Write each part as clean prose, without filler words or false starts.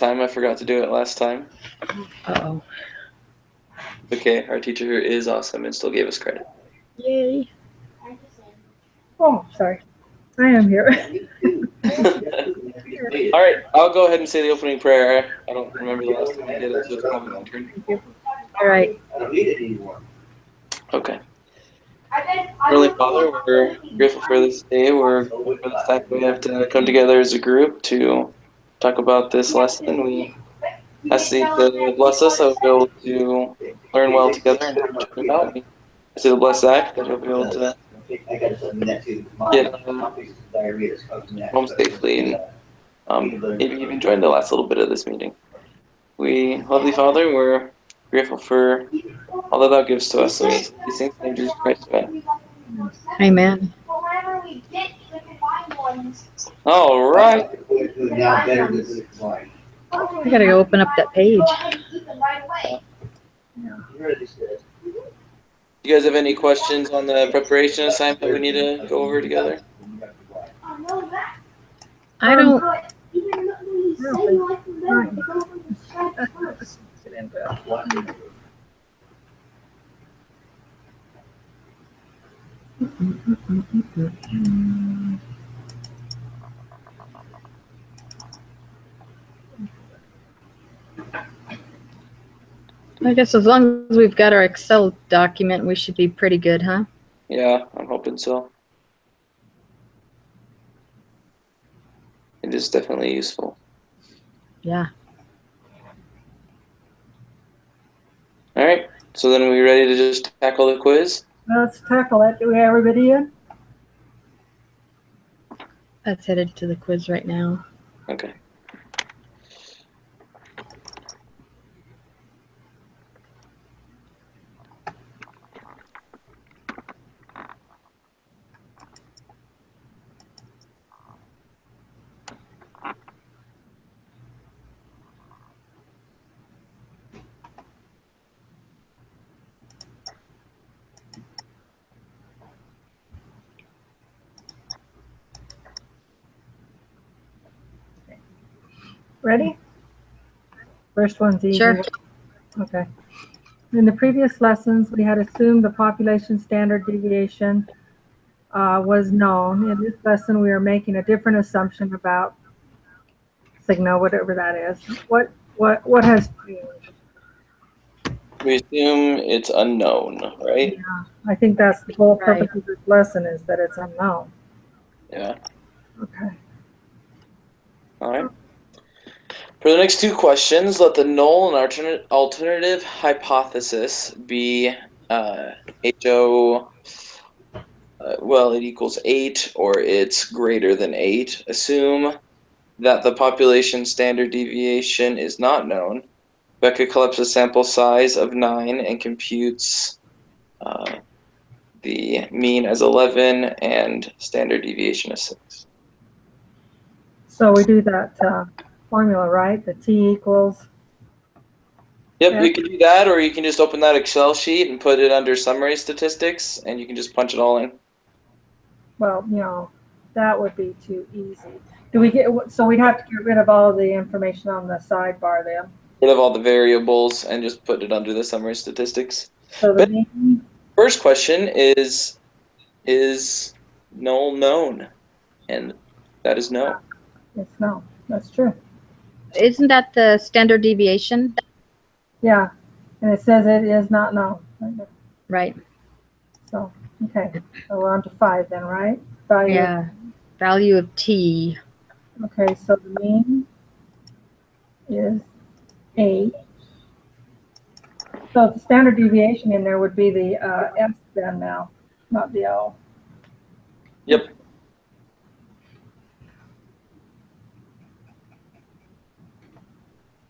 time. I forgot to do it last time. Uh-oh. Okay, our teacher here is awesome and still gave us credit. Yay. Oh, sorry. I am here. All right, I'll go ahead and say the opening prayer. I don't remember the last time I did it, so it's probably my turn. Thank you. All right. I don't need it anymore. Okay. Heavenly Father, we're grateful for this day. We're grateful for the fact that we have to come together as a group to talk about this lesson. We ask you to bless us so we'll be able to learn well together and have it turn out. We ask you to bless Zach that he'll be able to I got something that too. get Diarrhea is coming next. home safely and maybe even join the last little bit of this meeting. We, Heavenly Father, we're grateful for all that thou givest to us. So we ask these things in Jesus Christ. Amen. All right. Now better than 6 wine. I gotta go open up that page. You guys have any questions on the preparation assignment we need to go over together? I don't. Get into it. I guess as long as we've got our Excel document, we should be pretty good, huh? Yeah, I'm hoping so. It is definitely useful. Yeah. All right. So then we ready to just tackle the quiz? Let's tackle it. Do we have everybody in? That's headed to the quiz right now. Okay. Ready? First one's easy. Sure. Okay. In the previous lessons, we had assumed the population standard deviation was known. In this lesson, we are making a different assumption about sigma, whatever that is. What has changed? We assume it's unknown, right? Yeah, I think that's the whole purpose of this lesson, is that it's unknown. Yeah. Okay. All right. For the next two questions, let the null and alternative hypothesis be HO, well, it equals 8 or it's greater than 8. Assume that the population standard deviation is not known. Becca collects a sample size of 9 and computes the mean as 11 and standard deviation as 6. So we do that formula, right? The T equals. Yep, Yeah. you can do that, or you can just open that Excel sheet and put it under summary statistics, and you can just punch it all in. Well, that would be too easy. So we'd have to get rid of all of the information on the sidebar then. Rid of all the variables and just put it under the summary statistics. So the mean. First question is null known? And that is no. It's no. That's true. Isn't that the standard deviation? Yeah, and it says it is not known. Right. So, okay. So we're on to 5 then, right? Value. Yeah. Value of T. Okay, so the mean is 8. So the standard deviation in there would be the S then now, not the L. Yep.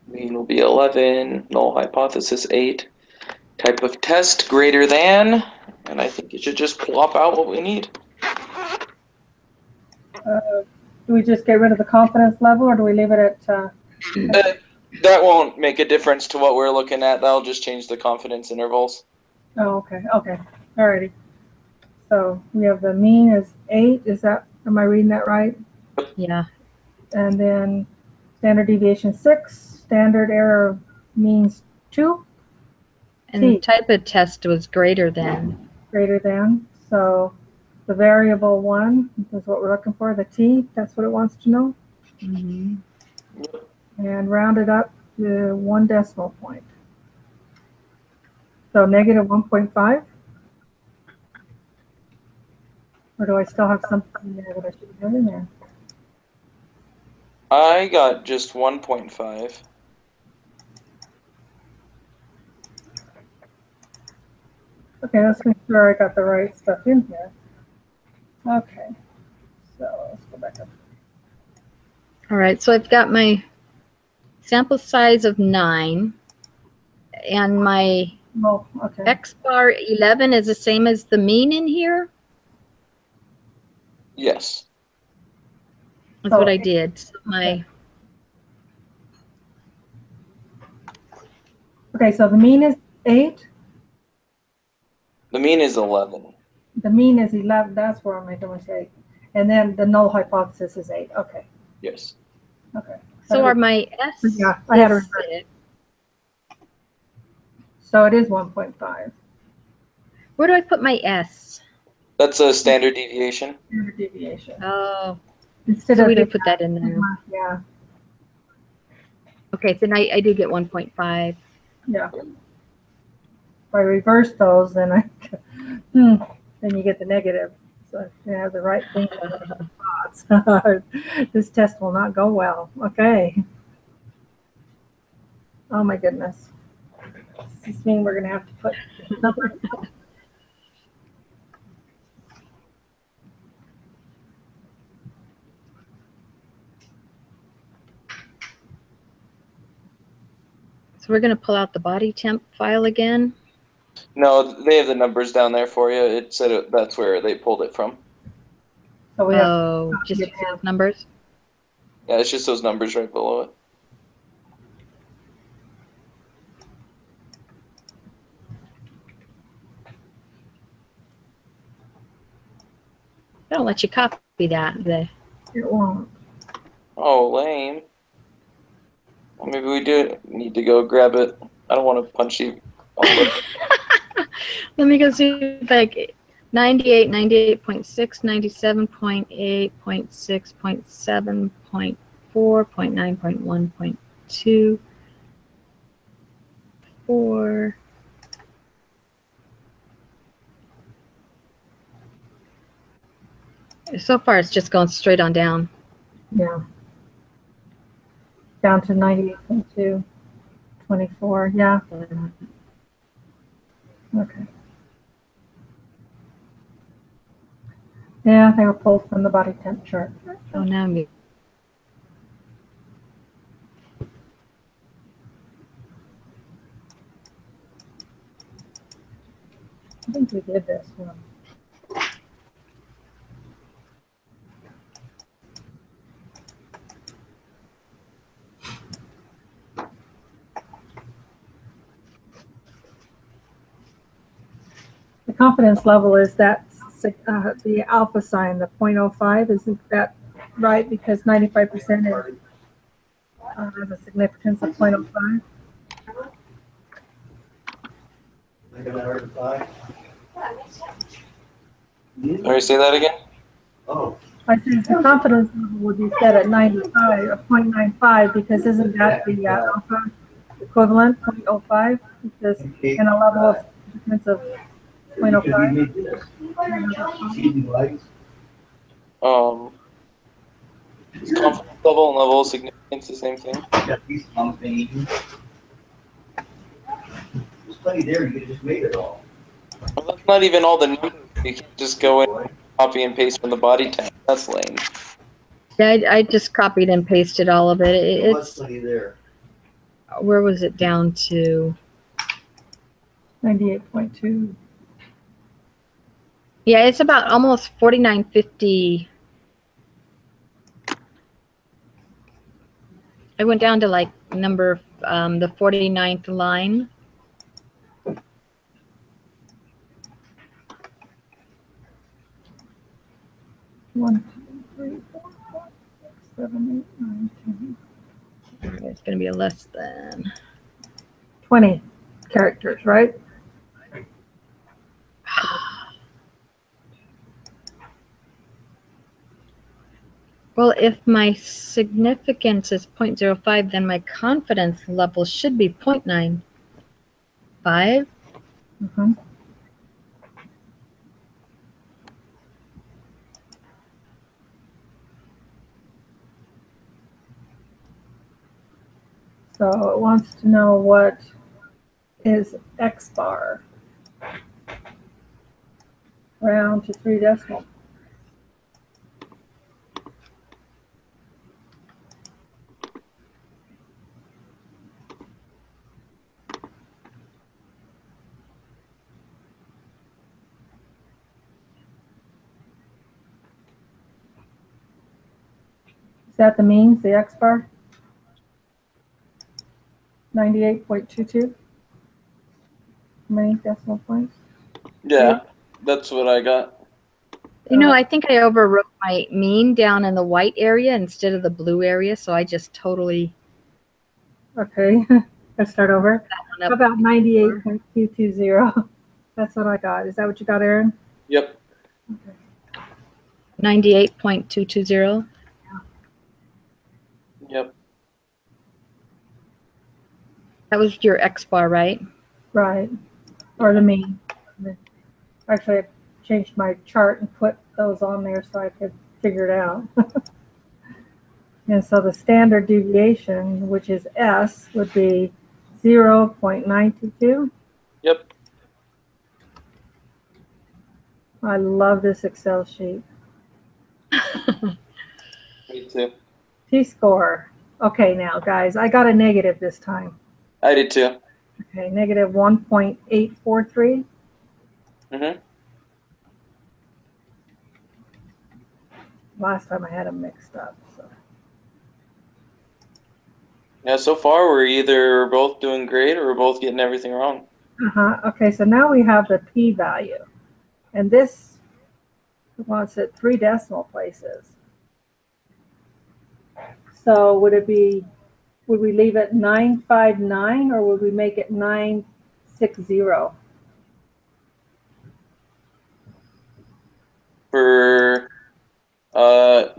Mean will be 11, null hypothesis 8. Type of test greater than, and I think it should just plop out what we need. Do we just get rid of the confidence level, or do we leave it at... That won't make a difference to what we're looking at. That'll just change the confidence intervals. Oh, okay. Okay. Alrighty. So we have the mean is 8. Am I reading that right? Yeah. And then Standard deviation 6, standard error means 2, And the T. type of test was greater than. greater than. So the variable 1 is what we're looking for, the T, that's what it wants to know. Mhm. And round it up to 1 decimal point. So negative 1.5. Or do I still have something in there that I should have in there? I got just 1.5. Okay, let's make sure I got the right stuff in here. Okay, so let's go back up. All right, so I've got my sample size of 9, and my Oh, okay. X bar 11 is the same as the mean in here. Yes. That's what I did. So my Okay, so the mean is 8. The mean is 11. The mean is 11. That's where I'm making a mistake. And then the null hypothesis is 8. Okay, Yes. okay. so are my S? Yeah, I had is- it. So it is 1.5. Where do I put my S? That's a standard deviation. Standard deviation. Oh, Instead so of we do the put that in there. sigma, yeah, Okay, then I do get 1.5. yeah. If I reverse those, then then you get the negative. So if you have the right thing, this test will not go well. Okay. Oh my goodness. Does this mean we're going to have to put numbers? So we're going to pull out the body temp file again. No, they have the numbers down there for you. It said that's where they pulled it from. So we have Oh, just use those numbers. Yeah, it's just those numbers right below it. They don't let you copy that. it won't. Oh, lame. Well, maybe we do need to go grab it. I don't want to punch you. Let me go see like 98, 98.6, 97.8, 0.6, 0.7, 0.4, 0.9, 0.1, 0.2, 4. So far, it's just going straight on down. Yeah. Down to 98.2, 24. Yeah. Okay. Yeah, they were pulled from the body temp chart. Oh, now I'm I think we did this one. The confidence level is that the alpha sign, the 0.05. Isn't that right? Because 95% is has a significance of 0.05. I got heard of 5. Sorry, say that again? Oh, I think the confidence level would be set at 95 or 0.95 because isn't that the alpha equivalent, 0.05? Because in a level of significance of 0.05. Is confidence level and level of significance the same thing? There's plenty there, you could just made it all. Well, that's not even all the numbers. You can just go in, copy and paste from the body temp. That's lame. Yeah, I just copied and pasted all of it. There was It's plenty there. where was it down to? 98.2. Yeah, it's about almost 4950. I went down to like number the 49th line. One, two, three, four, five, six, seven, eight, nine, 10. It's going to be a less than. 20 characters, right? Well, if my significance is 0.05, then my confidence level should be 0.95. Mhm. So it wants to know what is X bar. Round to 3 decimal. Is that the means, the X bar? 98.22? How many decimal points? Yeah, that's what I got. You know, I think I overwrote my mean down in the white area instead of the blue area, so I just totally Okay, let's start over. went How up. about 98.220? That's what I got. Is that what you got, Aaron? Yep. 98.220. Yep. That was your X bar, right? Right. Or the mean. Actually, I changed my chart and put those on there so I could figure it out. And so the standard deviation, which is S, would be 0.922. Yep. I love this Excel sheet. Me too. T-score. Okay, now, guys, I got a negative this time. I did too. Okay, negative 1.843. Mm-hmm. Last time I had them mixed up. So. Yeah, so far we're either both doing great or we're both getting everything wrong. Okay, so now we have the p-value. And this wants it 3 decimal places. So would we leave it 959 or would we make it 960? For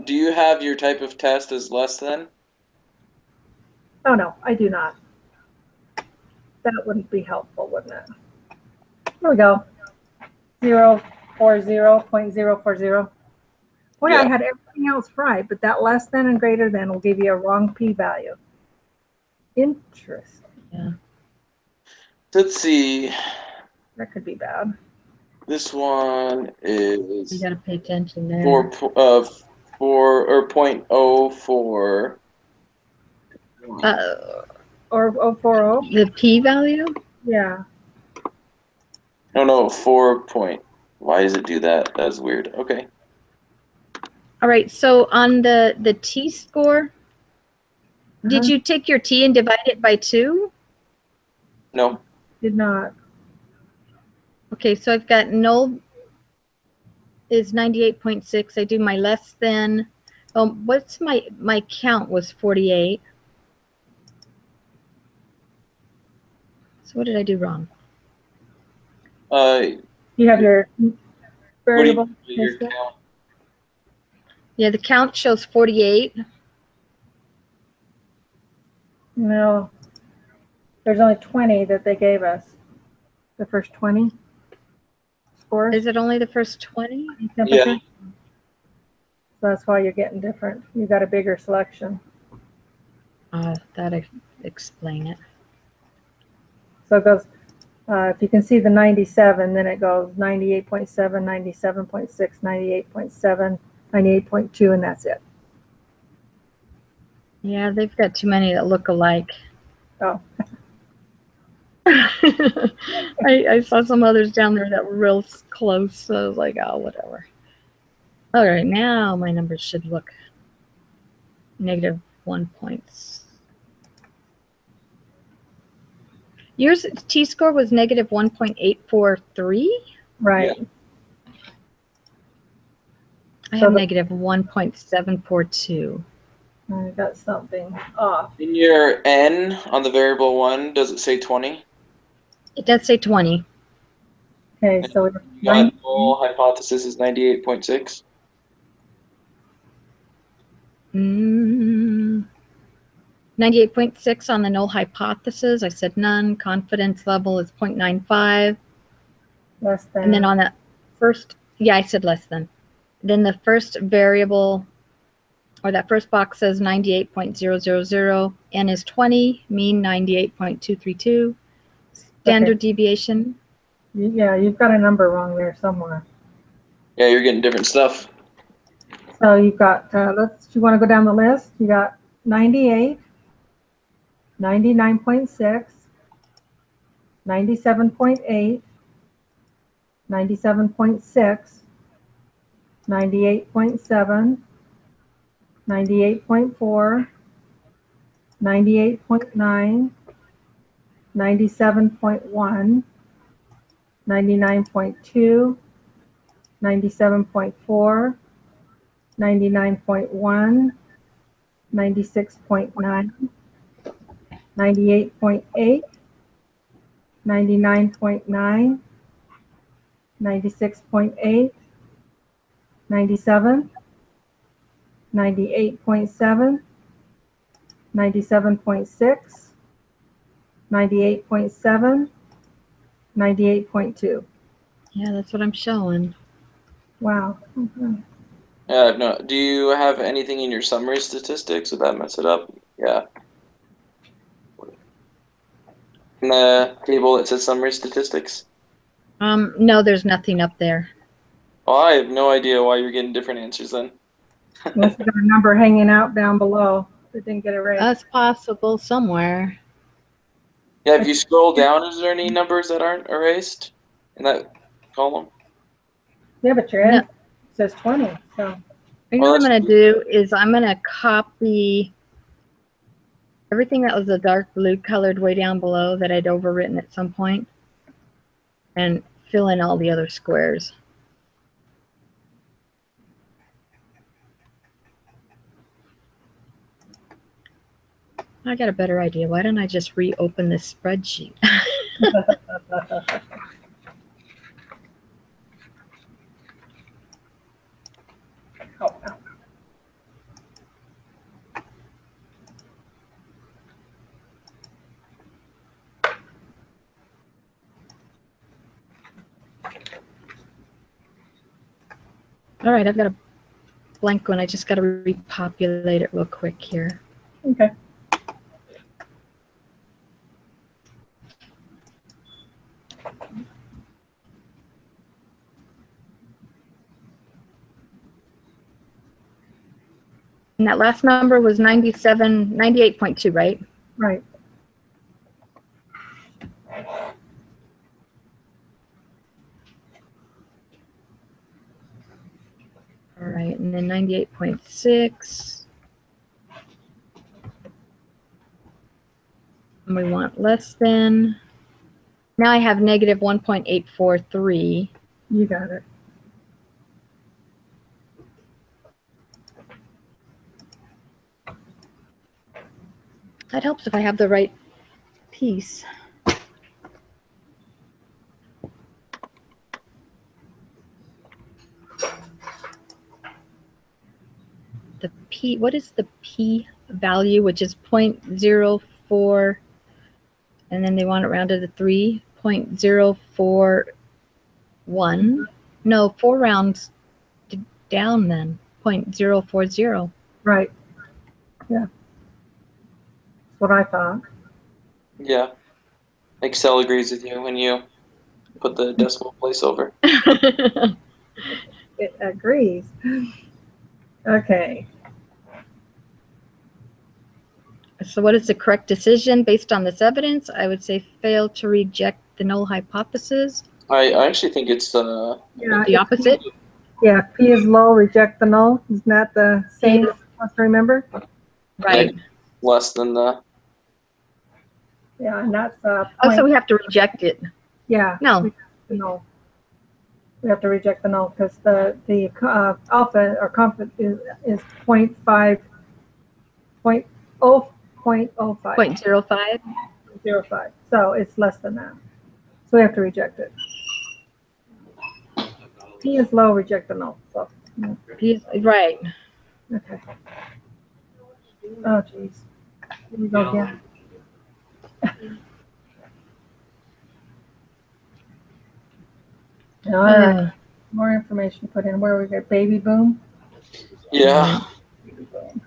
do you have your type of test as less than? Oh no, I do not. That wouldn't be helpful, wouldn't it? Here we go. 0.040. Boy, Yeah. I had everything else right, but that less than and greater than will give you a wrong p-value. Interesting. Yeah. Let's see. That could be bad. This one You is got to pay attention there. 4.04. Or 040? The p-value? Yeah. No, 4 point. Why does it do that? That's weird. Okay. All right, so on the t-score, did you take your t and divide it by 2? No. Did not. Okay, so I've got null is 98.6. I do my less than. What's my count was 48. So what did I do wrong? You have your variable. What do you your count? Yeah, the count shows 48. No. There's only 20 that they gave us. The first 20 scores. Is it only the first 20? Yeah. So that's why you're getting different. You got a bigger selection. That'd explain it. So it goes, if you can see the 97, then it goes 98.7, 97.6, 98.7, 98.2, and that's it. Yeah, they've got too many that look alike. Oh. I saw some others down there that were real close, so I was like, oh, whatever. All right, now my numbers should look negative 1 points. Yours t-score was negative 1.843? Right. Yeah. I have negative 1.742. I got something off. In your n on the variable 1, does it say 20? It does say 20. Okay, so it's You got null hypothesis is 98.6. 98.6 on the null hypothesis. I said none. Confidence level is 0.95. less than. And then on that first, yeah, I said less than. Then the first variable, or that first box says 98.000. N is 20. Mean 98.232. Standard deviation. Yeah, you've got a number wrong there somewhere. Yeah, you're getting different stuff. So you've got, you want to go down the list? You got 98, 99.6, 97.8, 97.6, 98.7, 98.4, 98.9, 97.1, 99.2, 97.4, 99.1, 96.9, 98.8, 99.9, 96.8, 97, 98.7, 97.6, 98.7, 98.2. Yeah, that's what I'm showing. Wow. Okay. No. Do you have anything in your summary statistics? Would that mess it up? Yeah. In the table it says summary statistics. No, there's nothing up there. Well, I have no idea why you're getting different answers then. Unless you got a number hanging out down below that didn't get erased. That's possible somewhere. Yeah, if you scroll down, is there any numbers that aren't erased in that column? Yeah, but your end says 20. So You know what I'm going to do is I'm going to copy everything that was the dark blue colored way down below that I'd overwritten at some point and fill in all the other squares. I got a better idea. Why don't I just reopen this spreadsheet? All right, I've got a blank one. I just got to repopulate it real quick here. okay. And that last number was 98.2, right? Right. All right, and then 98.6. And we want less than. Now I have negative 1.843. You got it. That helps if I have the right piece. The P, what is the P value, which is 0.04, and then they want it rounded to 3, 0.041. No, 4 rounds down then, 0.040. Right. Yeah. That's what I thought. Yeah. Excel agrees with you when you put the decimal place over. It agrees. Okay. So what is the correct decision based on this evidence? I would say fail to reject the null hypothesis. I actually think it's Yeah. The opposite? Yeah. P is low, reject the null. Isn't that the same as supposed to remember? Right. less than the. Yeah, and that's Oh, so we have to reject it. yeah. No. The null. We have to reject the null because the alpha or confidence is 0.5 0.05. 0.05. 0.05. So it's less than that. So we have to reject it. P is low, reject the null. So, Right. okay. Oh, geez. Here we go again. All right. More information put in. Where we got baby boom? Yeah. Baby boom.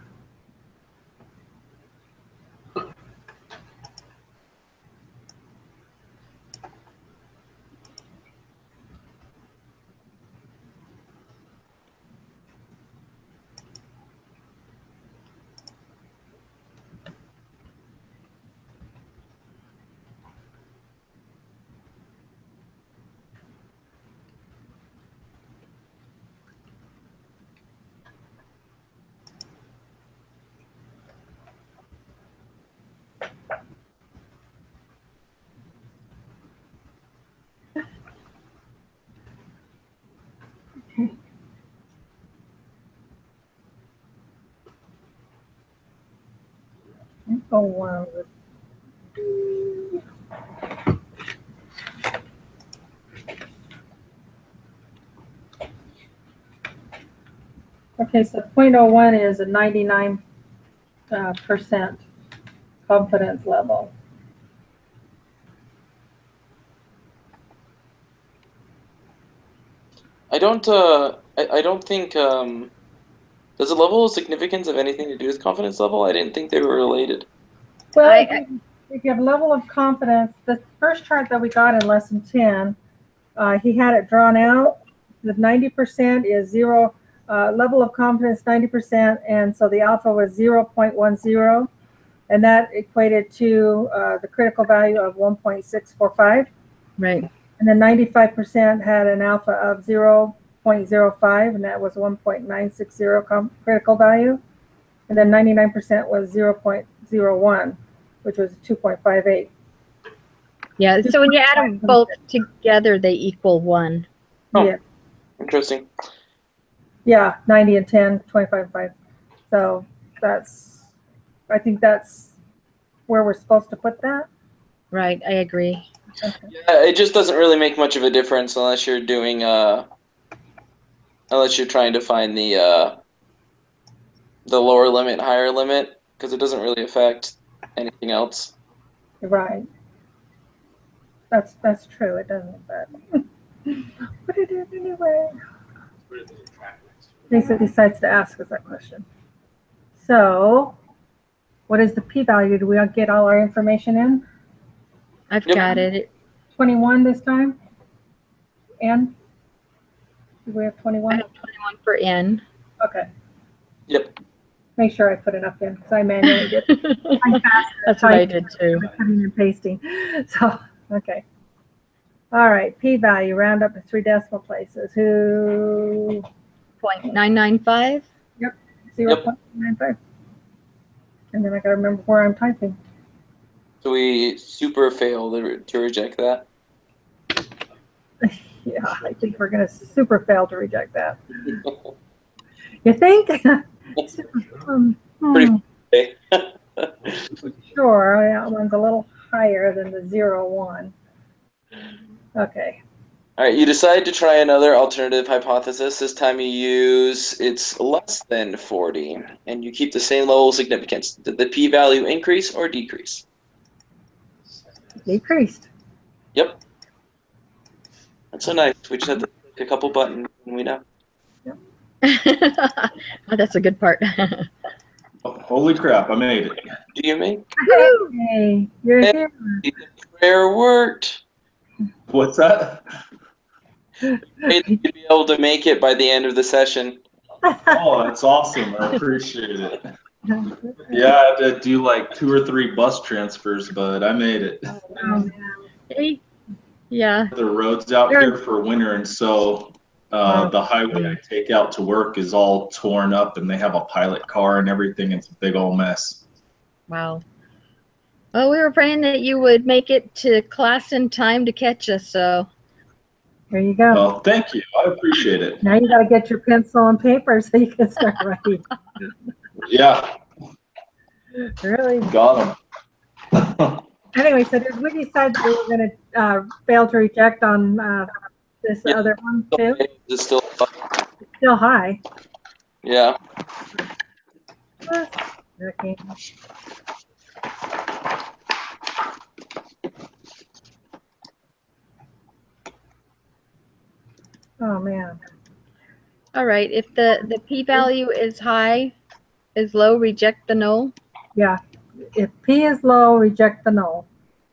Oh, wow. Okay, so 0.01 is a 99% confidence level. I don't think, does the level of significance have anything to do with confidence level? I didn't think they were related. Well, if you have level of confidence, the first chart that we got in lesson 10, he had it drawn out. The 90% is zero, level of confidence 90%, and so the alpha was 0.10, and that equated to the critical value of 1.645. Right. And then 95% had an alpha of 0.05, and that was 1.960 critical value. And then 99% was 0.01, which was 2.58. Yeah. So when you add them both together, they equal 1. Oh, Yeah. interesting. Yeah, 90 and 10, 25 and 5. So I think that's where we're supposed to put that. Right. I agree. Okay. Yeah, it just doesn't really make much of a difference unless you're doing unless you're trying to find the lower limit, higher limit, because it doesn't really affect anything else. Right. That's true. It doesn't, but put it in anyway. Lisa decides to ask us that question. So, what is the p-value? Do we get all our information in? I've Yep. got it. 21 this time? N? Do we have I 21? have 21 for N. Okay. Yep. Make sure I put enough in because I manually did. I'm fast at That's what I typing, did too. cutting and pasting. So, okay. All right. P-value, round up to 3 decimal places. Who? 0.995. 0.95. And then I got to remember where I'm typing. So we super fail to reject that. Yeah, I think we're going to super fail to reject that. You think? Pretty okay. Sure, that one's a little higher than the 0.1. Okay. All right, you decide to try another alternative hypothesis. This time you use it's less than 40, and you keep the same level of significance. Did the p-value increase or decrease? Decreased. Yep. That's so nice. We just have to click a couple buttons and we know. Oh, that's a good part. Oh, holy crap, I made it. Do you make? Hey, you're Hey. here. The prayer worked. What's that? Pray that you'd be able to make it by the end of the session. Oh, that's awesome. I appreciate it. Yeah, I had to do like 2 or 3 bus transfers, but I made it. Oh, man. Hey. Yeah. The roads out here for winter, and so the highway I take out to work is all torn up, and they have a pilot car and everything. It's a big old mess. Wow. Well, we were praying that you would make it to class in time to catch us, so. There you go. Well, thank you. I appreciate it. Now you got to get your pencil and paper so you can start writing. Yeah. Really? Got them. Anyway, so did we decide that we were going to fail to reject on this Yeah. other one too? It's still It's still high. yeah. Okay. Oh man. All right. If the p-value is high, is low, reject the null. Yeah. If P is low, reject the null.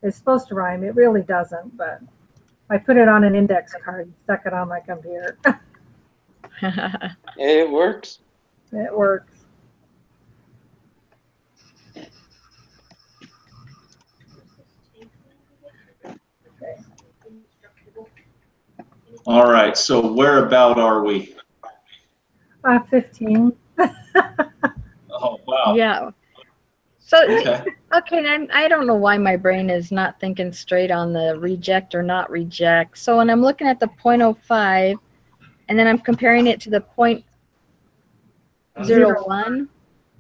It's supposed to rhyme. It really doesn't, but I put it on an index card and stuck it on my computer. It works. It works. Okay. All right. So where about are we? 15. Oh wow. Yeah. So Okay. okay, and I don't know why my brain is not thinking straight on the reject or not reject. So when I'm looking at the 0.05, and then I'm comparing it to the 0.01,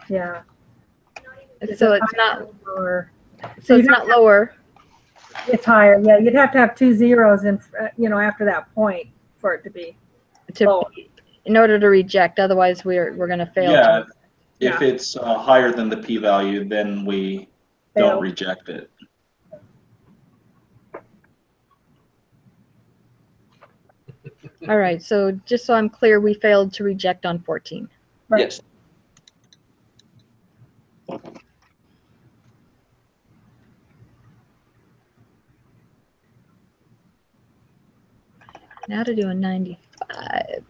Yeah. so it's not Or so it's not lower. it's higher. Yeah, you'd have to have 2 zeros in, after that point for it to be. To in order to reject. Otherwise, we're going to fail. Yeah. To, If it's higher than the p-value, then we Fail. don't reject it. all right. So just so I'm clear, we failed to reject on 14. Right. Yes. Now to do a 95.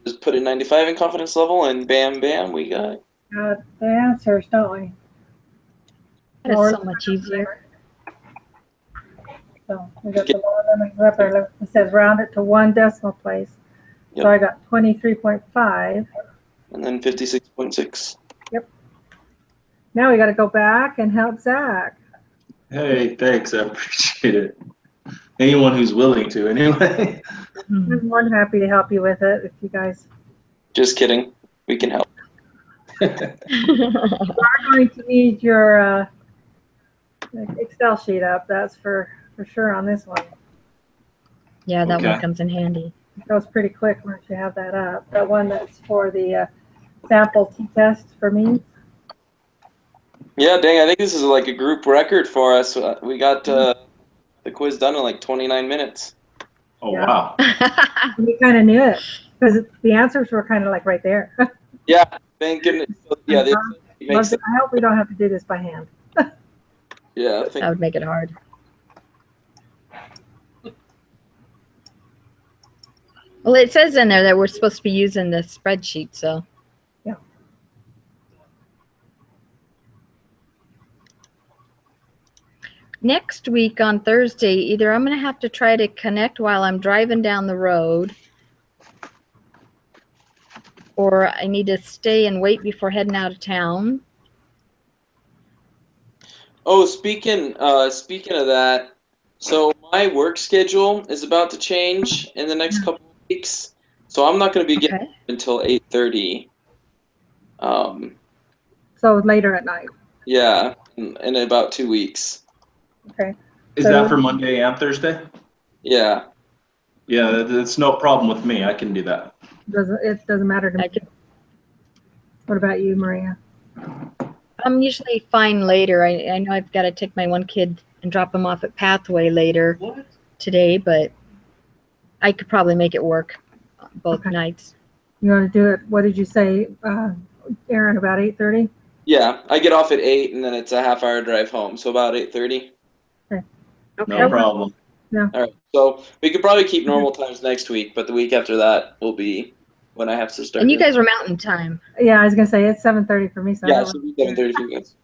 Just put in 95 in confidence level, and bam, bam, we got The answers, don't we? That is Or- so much easier. So we got the lower limit of upper limit. It says round it to 1 decimal place. Yep. So I got 23.5. and then 56.6. Now we got to go back and help Zach. Hey, thanks. I appreciate it. Anyone who's willing to, anyway. I'm more than happy to help you with it if you guys Just kidding. We can help. are going to need your Excel sheet up. That's for sure on this one. Yeah, that one Okay. comes in handy. It goes pretty quick once you have that up. The one that's for the sample t-test for me. Yeah, dang, I think this is like a group record for us. We got the quiz done in like 29 minutes. Oh, Yeah. wow. We kind of knew it because the answers were kind of like right there. Yeah, thank goodness. Yeah, it makes it, I hope we don't have to do this by hand. yeah, I think, That would make it hard. Well, it says in there that we're supposed to be using the spreadsheet, so. Yeah. Next week on Thursday, either I'm going to have to try to connect while I'm driving down the road, or I need to stay and wait before heading out of town. oh, speaking of that, so my work schedule is about to change in the next couple of weeks. So I'm not going to be getting Okay. until 8:30. So later at night. Yeah, in about 2 weeks. Okay. Is So- that for Monday and Thursday? Yeah. Yeah, that's no problem with me. I can do that. It doesn't matter to I me. could, What about you, Maria? I'm usually fine later. I know I've got to take my one kid and drop him off at Pathway later today, but I could probably make it work both Okay. nights. You want to do it? What did you say, Aaron? About 8:30? Yeah, I get off at 8 and then it's a half-hour drive home, so about 8:30. No problem. All right. So we could probably keep normal times next week, but the week after that will be when I have to start. And you doing- guys are Mountain Time. Yeah, I was gonna say it's 7:30 for me. So I Yeah, don't so it'll be 7:30 for you guys.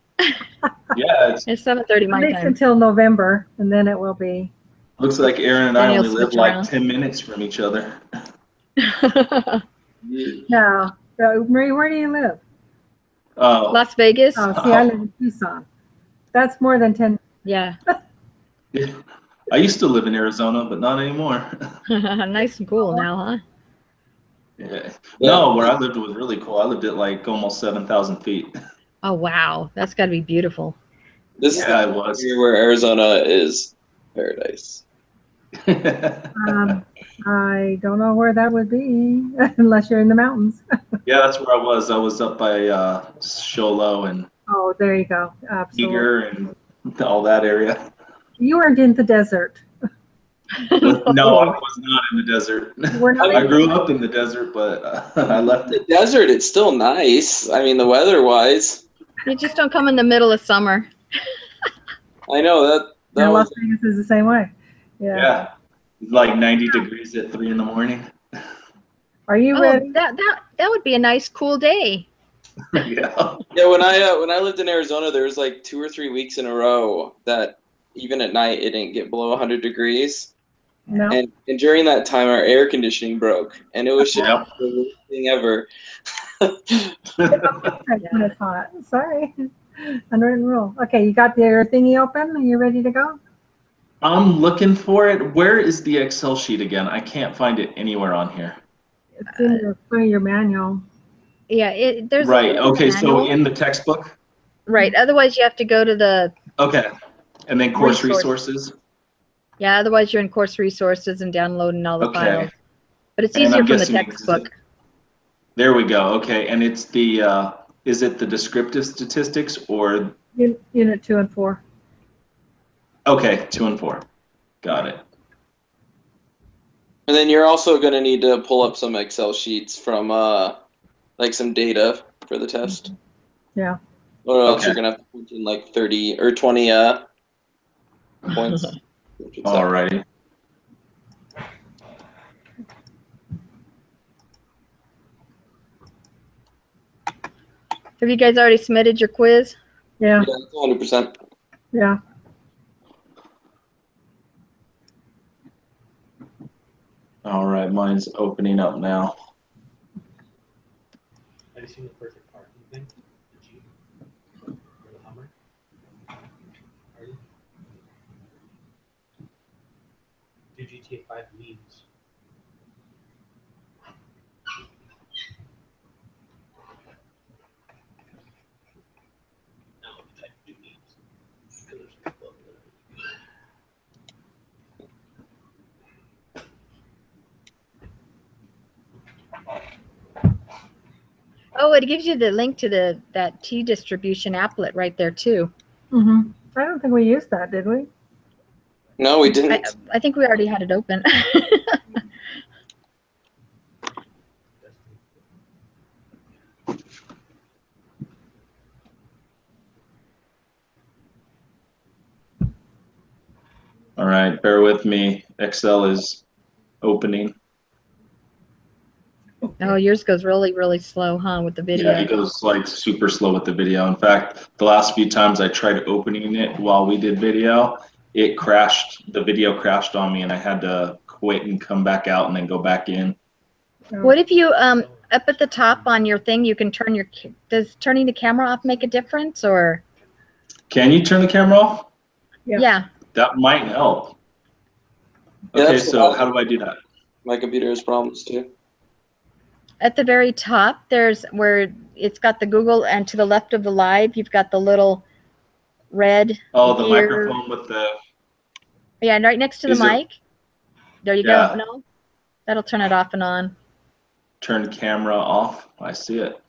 Yeah, it It's 7:30 at my least time. until November, and then it will be. looks like Aaron and I Then only you'll live switch like around. 10 minutes from each other. No, Marie, where do you live? Oh, Las Vegas? Oh, see, I live in Tucson. That's more than 10. Yeah. yeah. I used to live in Arizona, but not anymore. Nice and cool now, huh? Yeah. No, where I lived was really cool. I lived at like almost 7,000 feet. Oh wow, that's got to be beautiful. This is Yeah, the it was. area where Arizona is paradise. I don't know where that would be unless you're in the mountains. Yeah, that's where I was. I was up by Show Low and Oh, there you go. Absolutely. Eager and all that area. You weren't in the desert. No, I was not in the desert. We're not I grew up in the desert, but I left The it. desert, it's still nice. I mean, the weather-wise, You just don't come in the middle of summer. I know that and was Las Vegas is the same way. Yeah. Yeah, it's like 90 degrees at 3 in the morning. Are you Oh, ready? that would be a nice cool day. Yeah. yeah. When I lived in Arizona, there was like 2 or 3 weeks in a row that even at night it didn't get below 100 degrees. No. And during that time, our air conditioning broke, and it was just Yep. the worst thing ever. When it's hot. Sorry. Unwritten rule. Okay, you got your thingy open? Are you ready to go? I'm looking for it. Where is the Excel sheet again? I can't find it anywhere on here. It's in your manual. Yeah, there's a Right. link in the Okay. So manual. in the textbook. Right. Otherwise, you have to go to the Okay. And then course Resource. resources. yeah. Otherwise, you're in course resources and downloading all the Okay. files. But it's And easier I'm from the guessing it's textbook. There we go. Okay. And it's the is it the descriptive statistics or Unit 2 and 4. okay, 2 and 4. Got it. And then you're also going to need to pull up some Excel sheets from like some data for the test. Yeah. Or else Okay. you're going to have to put in like 30 or 20 points. All righty. Have you guys already submitted your quiz? Yeah. Yeah, 100%. Yeah. All right. Mine's opening up now. Have you seen the perfect parking thing? The Jeep? Or the Hummer? Are you? Do GTA 5 memes. No, type do memes. Because there's a couple of them. Oh, it gives you the link to that T distribution applet right there too. Mm-hmm. I don't think we used that, did we? No, we didn't. I think we already had it open. All right. Bear with me. Excel is opening. Oh, yours goes really, really slow, huh, with the video? Yeah, it goes like super slow with the video. In fact, the last few times I tried opening it while we did video, it crashed. The video crashed on me, and I had to quit and come back out and then go back in. What if you up at the top on your thing, you can turn your does turning the camera off make a difference or? Can you turn the camera off? Yeah. That might help. Yeah, Okay, that's so what how do I do that? My computer has problems too. At the very top, there's where it's got the Google, and to the left of the live, you've got the little red. Oh, the gear. microphone with the. Yeah, and right next to the Is it- mic. There you Yeah. go. No, that'll turn it off and on. Turn camera off. I see it.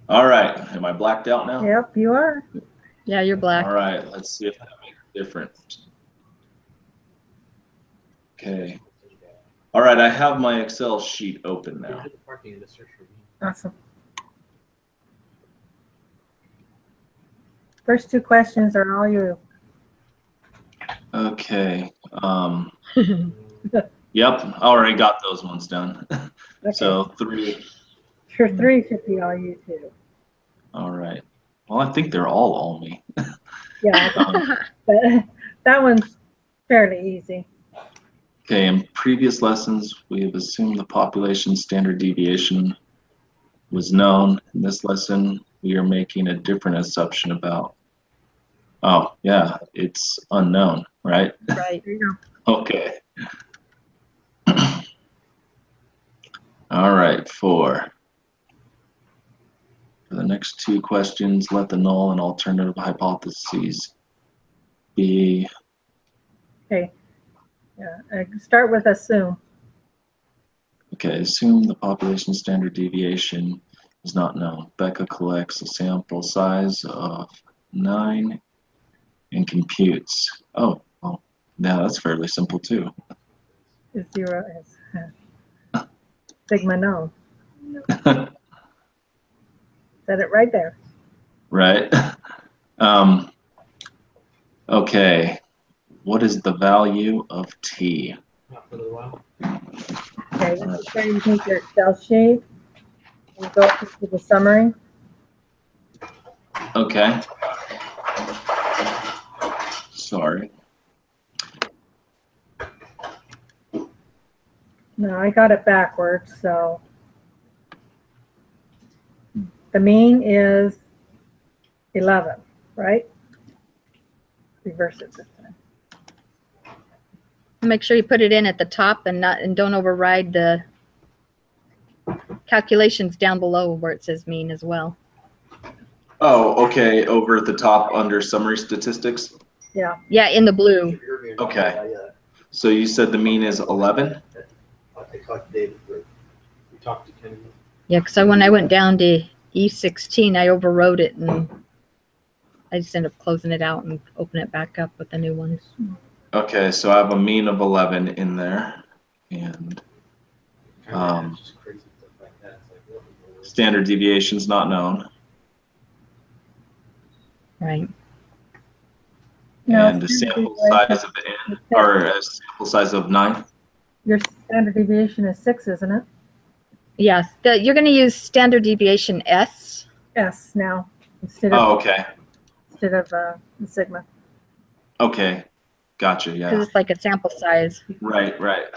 All right. Am I blacked out now? Yep, you are. Yeah, you're black. All right. Let's see if that makes a difference. Okay. All right. I have my Excel sheet open Go now. to the parking and just search for memes. Awesome. First 2 questions are all you. Okay. Yep. I already got those ones done. Okay. So 3. Sure, 3 should be all you too. All right. Well, I think they're all me. Yeah, but that one's fairly easy. Okay, in previous lessons, we have assumed the population standard deviation was known. In this lesson, we are making a different assumption about, oh, yeah, it's unknown, right? Right. There you go. Okay. All right, 4. For the next two questions, let the null and alternative hypotheses be, Okay. Yeah, start with assume. okay, assume the population standard deviation is not known. Becca collects a sample size of 9 and computes. Oh, well, yeah, that's fairly simple too. Is 0 is sigma known. Said it right there. Right? Okay, what is the value of t? Not for a little while. Okay, this is where you take your Excel sheet and go up to the summary. Okay. Sorry. No, I got it backwards, so the mean is 11, right? Reverse it this time. Make sure you put it in at the top and don't override the calculations down below where it says mean as well. Oh, okay, over at the top under summary statistics. Yeah, Yeah, in the blue. Okay. So you said the mean is 11? I talked to David. We talked to Kenny. Yeah, because when I went down to E16, I overrode it and I just ended up closing it out and open it back up with the new ones. Okay, so I have a mean of 11 in there. And It's just crazy stuff like that. It's like, what in the world? standard deviation's not known. Right. No, And a sample size of n, or a sample size of 9. your standard deviation is 6, isn't it? Yes, you're going to use standard deviation S. S now instead of Oh, okay. the sigma. Okay. Gotcha, Because yeah. it's like a sample size. Right, right.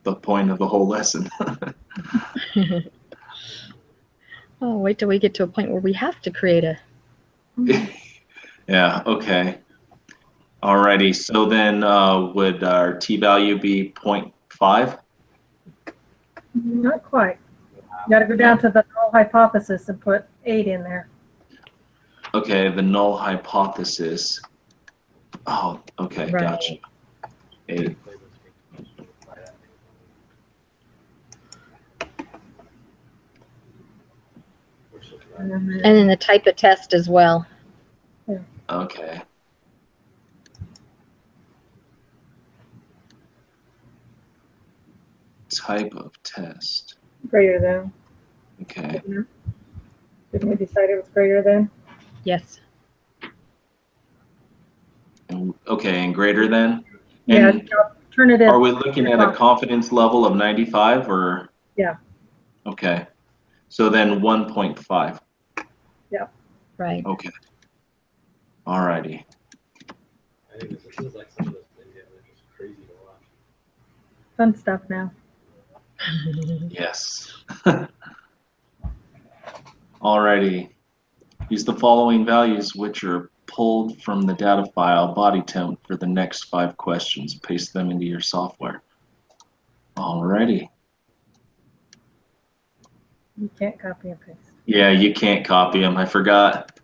The point of the whole lesson. Oh, wait till we get to a point where we have to create a. Yeah, okay. Alrighty, so then would our t-value be 0.5? Not quite. You got to go down to the null hypothesis and put 8 in there. Okay, the null hypothesis. Oh, okay, Right. gotcha. 8. And then And then the type of test as well. Okay. Type of test. greater than. Okay. Didn't we decide it was greater than? Yes. Okay, and greater than? Yeah, And the alternative. are we looking at a confidence level of 95 or? Yeah. Okay. So then 1.5. Right. Okay. Alrighty. I think this is like some of those things that are just crazy to watch. Fun stuff now. Yes. Alrighty. Use the following values which are pulled from the data file body temp for the next 5 questions. Paste them into your software. Alrighty. You can't copy and paste. Yeah, you can't copy them. I forgot.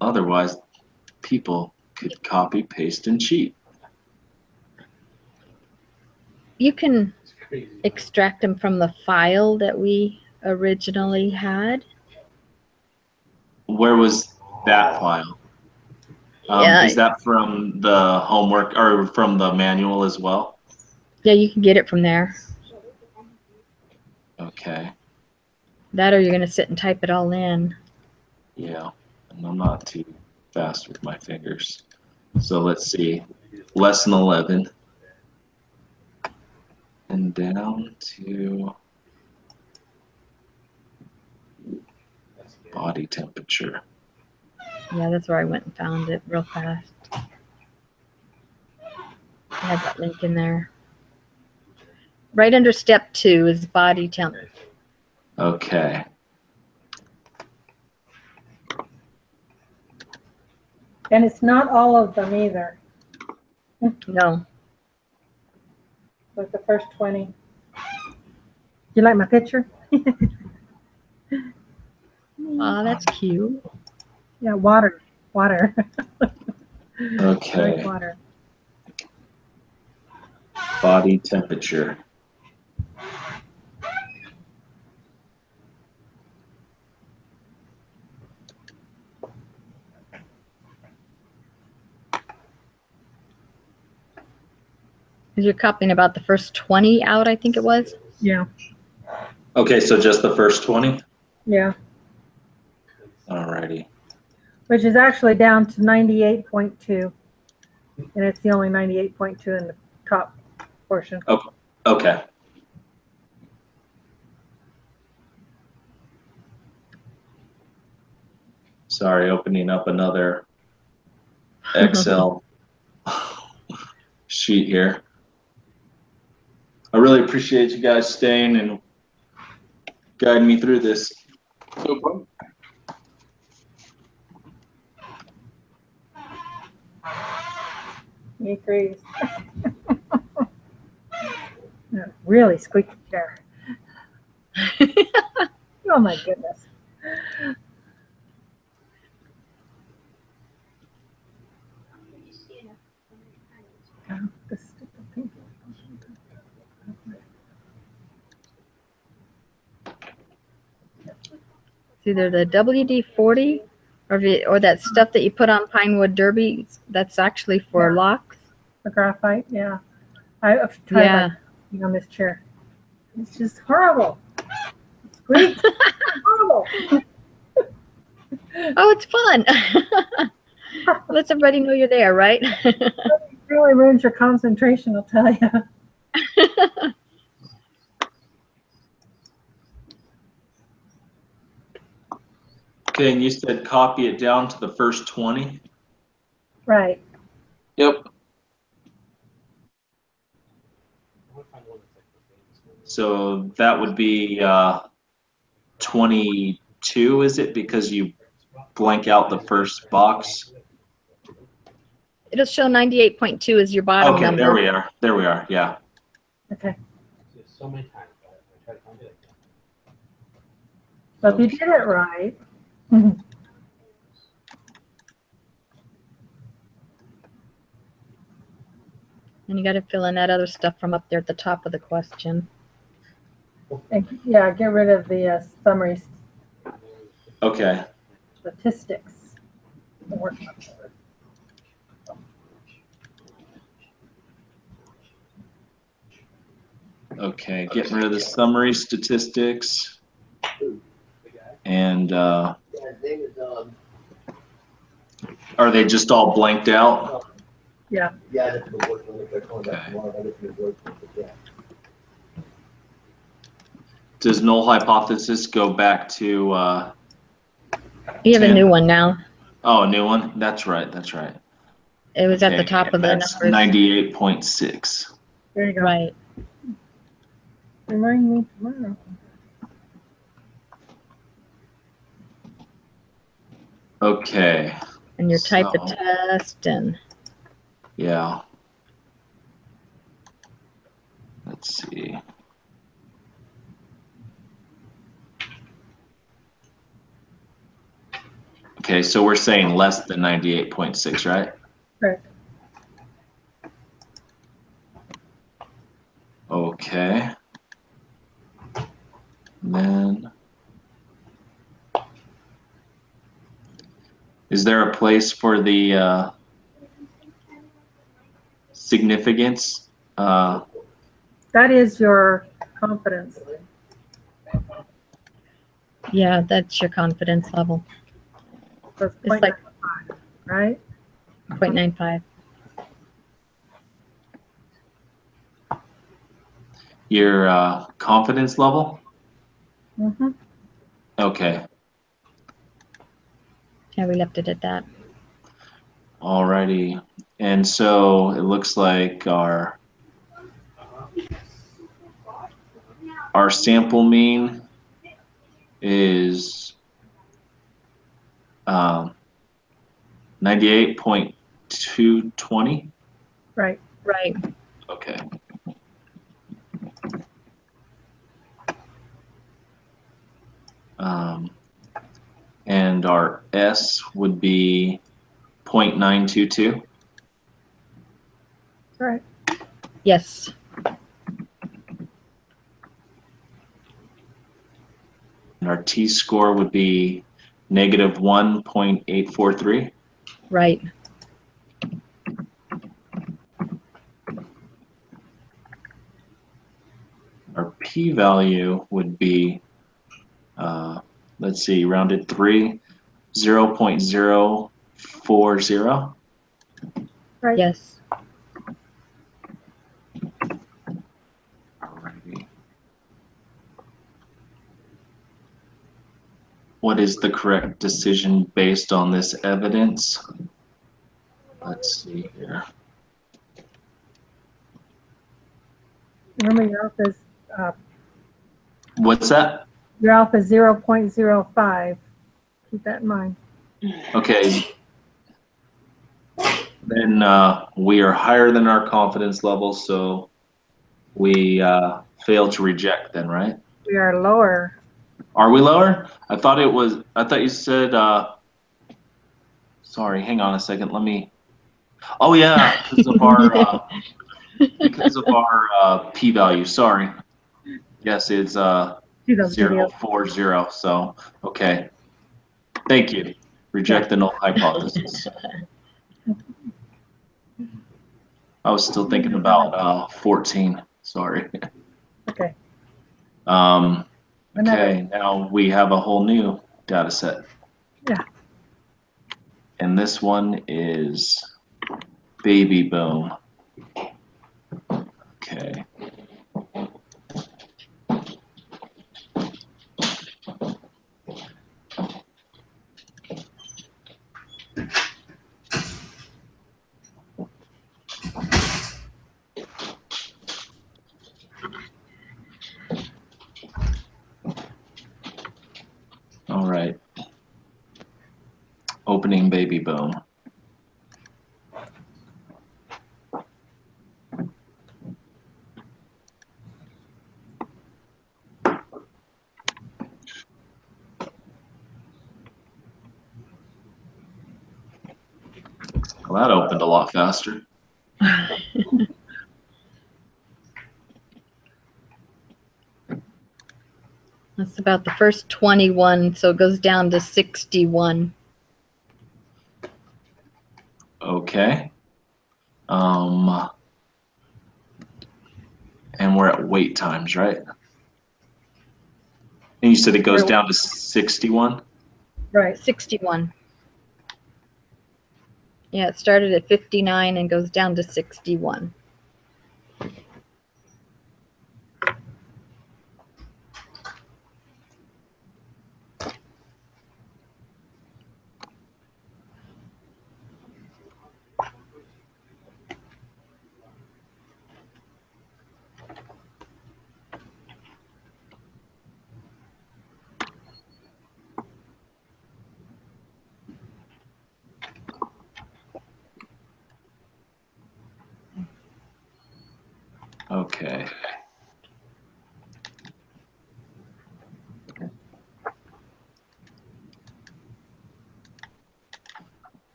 Otherwise, people could copy, paste, and cheat. You can It's crazy. extract them from the file that we originally had. Where was that file? Yeah. Is that from the homework or from the manual as well? Yeah, you can get it from there. Okay. That or you're going to sit and type it all in. Yeah. And I'm not too fast with my fingers. So let's see. Lesson 11. And down to body temperature. Yeah, that's where I went and found it real fast. I had that link in there. Right under step 2 is body temp. Okay. And it's not all of them either. No. Like the first 20. You like my picture? Oh, that's cute. Yeah, water. Water. Okay. Like water. Body temperature. Because you're copying about the first 20 out, I think it was. Yeah. Okay, so just the first 20? Yeah. Alrighty. Which is actually down to 98.2. And it's the only 98.2 in the top portion. Okay. Sorry, opening up another Excel sheet here. I really appreciate you guys staying and guiding me through this. No problem. He agrees. No, really squeaky chair. Oh my goodness. Oh, this stupid thing. It's either the WD-40 or that stuff that you put on Pinewood Derby. That's actually for Yeah. locks. The graphite, yeah. I've tried Yeah. like on this chair. It's just horrible. It squeaks. Horrible. Oh, it's fun. Lets everybody know you're there, right? It really ruins your concentration, I'll tell you. Okay, and you said copy it down to the first 20? Right. Yep. So that would be 22, is it? Because you blank out the first box. It'll show 98.2 as your bottom Okay, number. there we are. There we are. Yeah. Okay. So many times, I try to find it. So if you did it right. And you got to fill in that other stuff from up there at the top of the question. And, yeah, get rid of the summary Okay. statistics. Okay, getting rid of the summary statistics. And Yeah, his name is, are they just all blanked out? Yeah. yeah, that's the worst one. They're calling that Okay. tomorrow. I looked at the worst one, but yeah. Does null hypothesis go back to, You have a 10? new one now. oh, a new one? That's right. That's right. It was at the Okay, top of the that's numbers. 98.6. There you go. Right. Remind me tomorrow. Okay. And you type the So- test and Yeah. Let's see. Okay, so we're saying less than 98.6, right? Correct. Okay. And then, is there a place for the significance? That is your confidence. yeah, that's your confidence level. So it's It's like 0.95, right? 0.95. Your confidence level? Mm-hmm. Okay. Yeah, we left it at that. Alrighty. And so it looks like our sample mean is 98.220. Right. Right. Okay. And our S would be 0.922. Right. Yes. And our T-score would be negative 1.843. Right. Our p-value would be, let's see, rounded 3, 0.040. Right. Yes. Alrighty. What is the correct decision based on this evidence? Let's see here. Remember your alpha is What's that? 0.05. Keep that in mind. Okay. Then we are higher than our confidence level, so we fail to reject then, right? We are lower. Are we lower? I thought you said, sorry, hang on a second. Oh yeah, because of our, p-value, sorry. Yes, it's See those videos. 0.040, so, okay. Thank you. Reject the null hypothesis. I was still thinking about 14, sorry. Okay. Okay, now we have a whole new data set. Yeah. And this one is baby boom. Okay. All right. Opening baby boom. Well, that opened a lot faster. That's about the first 21, so it goes down to 61. Okay. And we're at wait times, right? And you said it goes down to 61? Right. 61. Yeah, it started at 59 and goes down to 61. Okay.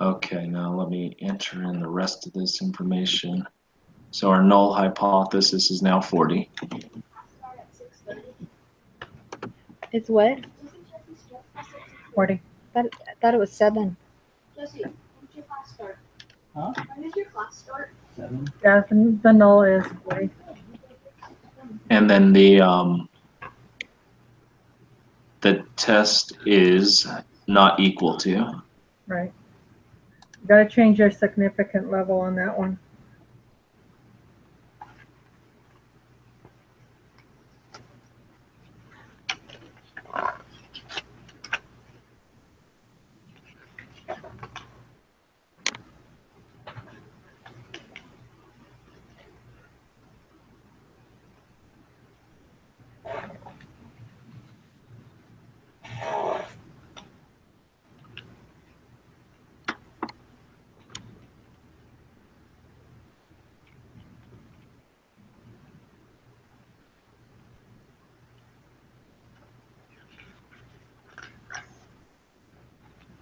Okay, now let me enter in the rest of this information. So our null hypothesis is now 40. It's what? 40. I thought it was 7. Jesse, when did your class start? Huh? When did your class start? 7. Yeah, the null is 40. And then the test is not equal to. Right. You got to change your significant level on that one.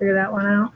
figure that one out.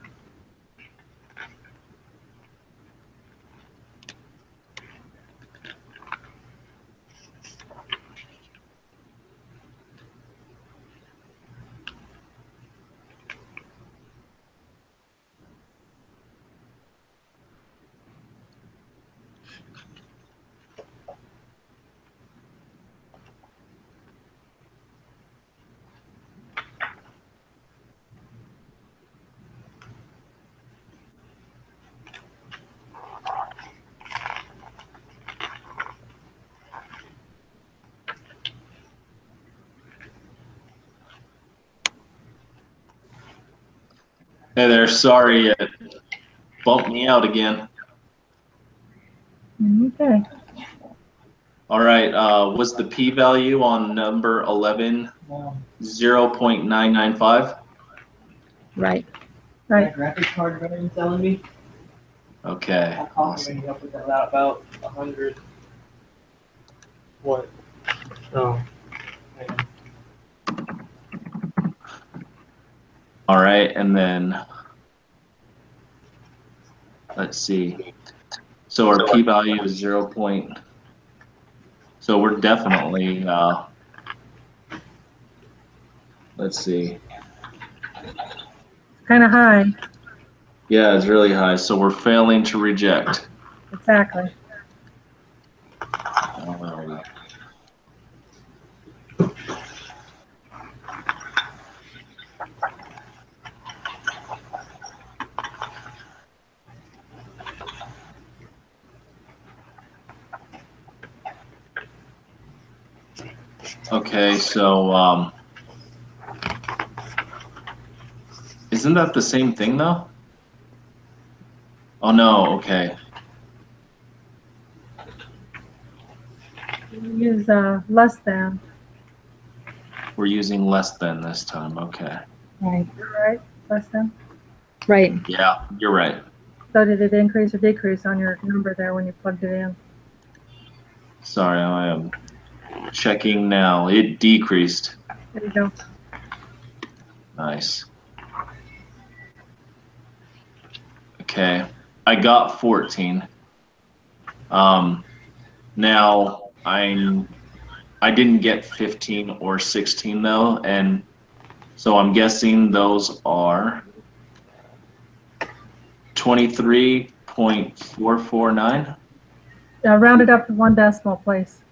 Hey there, sorry it bumped me out again. Okay. All right, was the p-value on number 11 0.995? Right. Right. My graphics card better telling me. Okay, I'm awesome. calculating up with about 100. What? Oh. Hang on. All right, and then let's see. So our p-value is 0. So we're definitely, let's see. Kind of high. Yeah, it's really high. So we're failing to reject. Exactly. Alrighty. Okay, so isn't that the same thing though? Oh no, okay. Use less than. We're using less than this time, okay. Right. All right. Less than. Right. Yeah, you're right. So did it increase or decrease on your number there when you plugged it in? Sorry, I am checking now. It decreased. There you go. Nice. Okay, I got 14. Now I didn't get 15 or 16 though, and so I'm guessing those are 23.449. Round it up to one decimal place.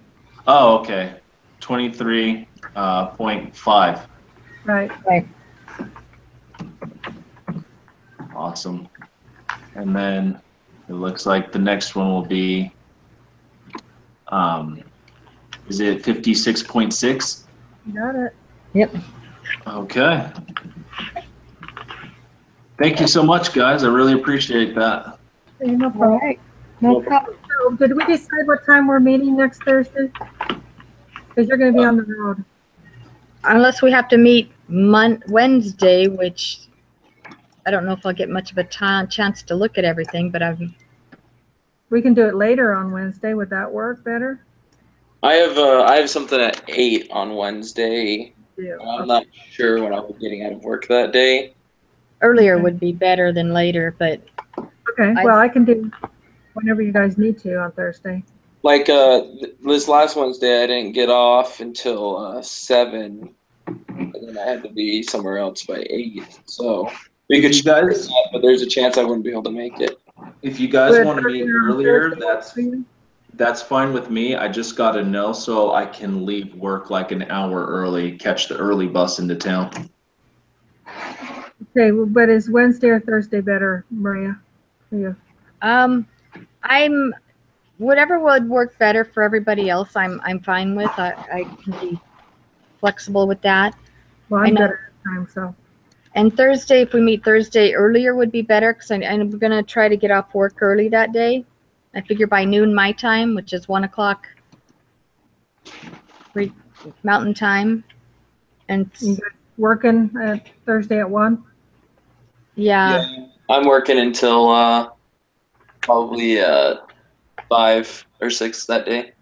Oh, okay. 23.5. Right. Right. Awesome. And then it looks like the next one will be, is it 56.6? You got it. Yep. Okay. Thank you so much, guys. I really appreciate that. Okay, no All problem. right. No problem. So did we decide what time we're meeting next Thursday? Because you're going to be on the road. Unless we have to meet Wednesday, which I don't know if I'll get much of a chance to look at everything, but We can do it later on Wednesday. Would that work better? I have something at 8 on Wednesday. Yeah. I'm not sure when I'll be getting out of work that day. earlier Okay. would be better than later, but Okay. Well, I can do whenever you guys need to on Thursday. Like this last Wednesday, I didn't get off until 7, and then I had to be somewhere else by 8. So we could You guys, shoot that, but there's a chance I wouldn't be able to make it. if you guys Would want to meet earlier on earlier, Thursday that's fine with me. I just got to know so I can leave work like an hour early, catch the early bus into town. Okay, well, but is Wednesday or Thursday better, Maria, for you? I'm whatever would work better for everybody else. I'm fine with. I can be flexible with that. Well, I I'm know. better at time, so. And Thursday, if we meet Thursday earlier, would be better because I'm gonna try to get off work early that day. I figure by noon my time, which is 1 o'clock Mountain Time, and You guys working at Thursday at 1? yeah. I'm working until probably 5 or 6 that day.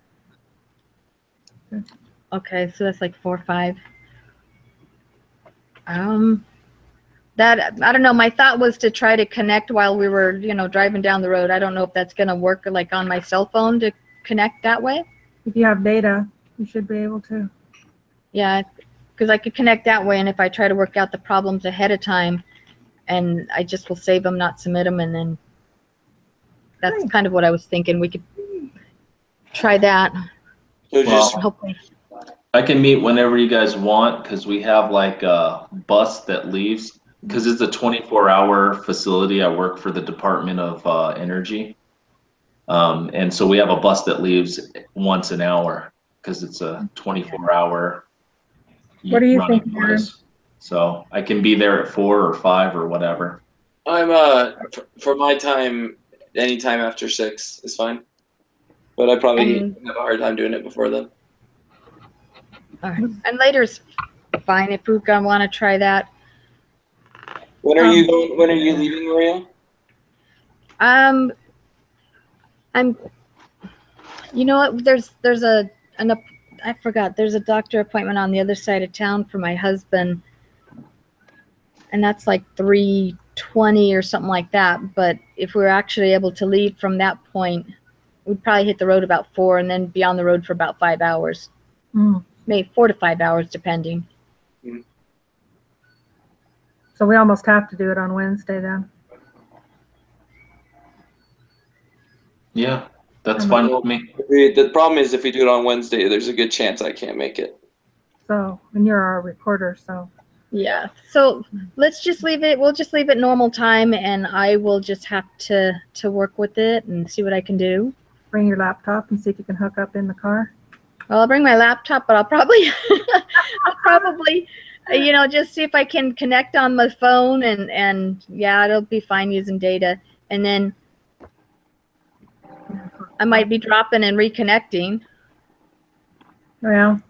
Okay, so that's like 4 or 5. that, I don't know, my thought was to try to connect while we were, you know, driving down the road. I don't know if that's going to work like on my cell phone to connect that way. If you have data, you should be able to. Yeah, because I could connect that way, and if I try to work out the problems ahead of time, and I just will save them, not submit them, and then that's Right. kind of what I was thinking. We could try that. So just Well, Hopefully. I can meet whenever you guys want because we have like a bus that leaves because it's a 24-hour facility. I work for the Department of Energy. And so we have a bus that leaves once an hour because it's a 24-hour What do you running think, Aaron? place. So I can be there at 4 or 5 or whatever. I'm for my time, anytime after 6 is fine. But I probably And- have a hard time doing it before then. All right. And later's fine if we're going to want to try that. When are you going? When are you leaving, Maria? I'm, you know what, there's I forgot, there's a doctor appointment on the other side of town for my husband, and that's like 3:20 or something like that. But if we were actually able to leave from that point, we'd probably hit the road about 4 and then be on the road for about 5 hours, Mm. maybe 4 to 5 hours, depending. So we almost have to do it on Wednesday then. Yeah, that's fine with me. The problem is if we do it on Wednesday, there's a good chance I can't make it. So, and you're our recorder, so. Yeah, so let's just leave it, we'll just leave it normal time, and I will just have to work with it and see what I can do. Bring your laptop and see if you can hook up in the car. Well, I'll bring my laptop, but I'll probably, you know, just see if I can connect on my phone, and yeah, it'll be fine using data. And then I might be dropping and reconnecting. Well,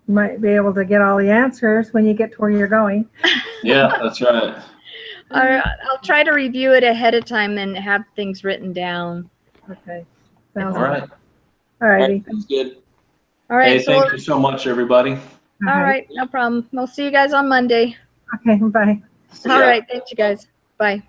you might be able to get all the answers when you get to where you're going. Yeah, that's right. I'll try to review it ahead of time and have things written down. Okay. Sounds All right. good. All righty. That's good. All right, Hey, so thank you so much, everybody. all right, no problem. We'll see you guys on Monday. Okay, bye. All right, thanks you guys. Bye.